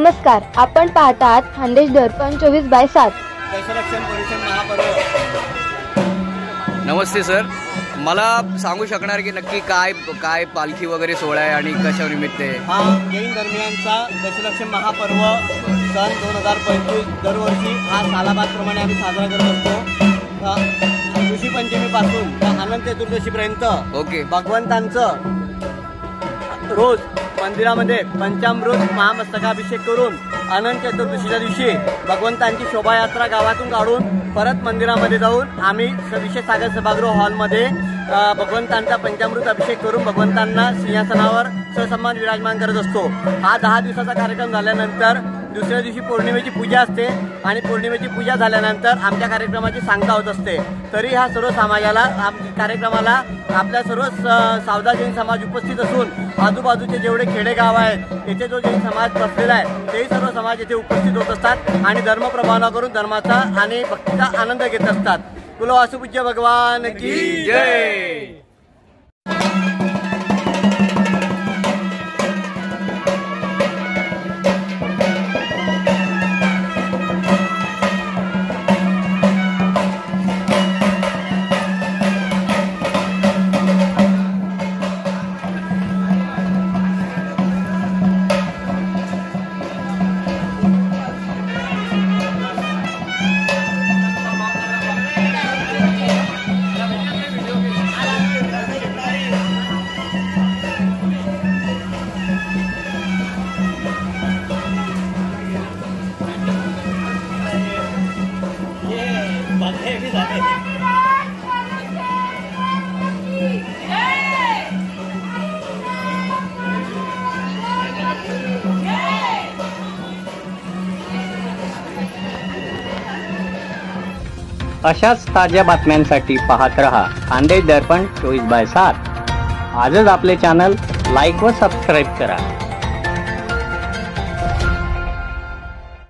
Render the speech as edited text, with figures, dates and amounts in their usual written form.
नमस्कार, आपण पाहतात खानदेश दर्पण 24/7 दशरक्षण परिषद महापर्व। नमस्ते सर, मला सांगू शकणार की नक्की काय काय पालखी वगैरे सोहळा आहे आणि कशा निमित्त आहे? हा जैन धर्मियांचा दशलक्षण महापर्व सन 2025 दरवर्षी हा सालाबादप्रमाणे आम्ही साजरा करत असतो। ऋषी पंचमीपासून तर अनंत चतुर्दशीपर्यंत ओके भगवंतांचं रोज मंदिरामध्ये पंचामृत महामस्तकाभिषेक करून अनंत चतुर्दशीच्या दिवशी भगवंतांची शोभायात्रा गावातून काढून परत मंदिरामध्ये जाऊन आम्ही विशेष सागर सभागृह हॉलमध्ये भगवंतांचा पंचामृत अभिषेक करून भगवंतांना सिंहासनावर ससन्मान विराजमान करत असतो। हा 10 दिवसाचा कार्यक्रम झाल्यानंतर दुसऱ्या दिवशी पौर्णिमेची पूजा असते आणि पौर्णिमेची पूजा झाल्यानंतर आमच्या कार्यक्रमाची सांगता होत असते। तरी ह्या सर्व समाजाला कार्यक्रमाला आपल्या सर्व सावदा जैन समाज उपस्थित असून आजूबाजूचे जेवढे खेडेगाव आहेत येथे जो जैन समाज बसलेला आहे तेही सर्व समाज येथे उपस्थित होत असतात आणि धर्म प्रभावना करून धर्माचा आणि भक्तीचा आनंद घेत असतात। बोलो वासुपूज्य भगवान की जय। अशाच ताज्या बातम्यांसाठी पाहत रहा खानदेश दर्पण 24/7। आजच आपले चॅनल लाईक व सबस्क्राईब करा।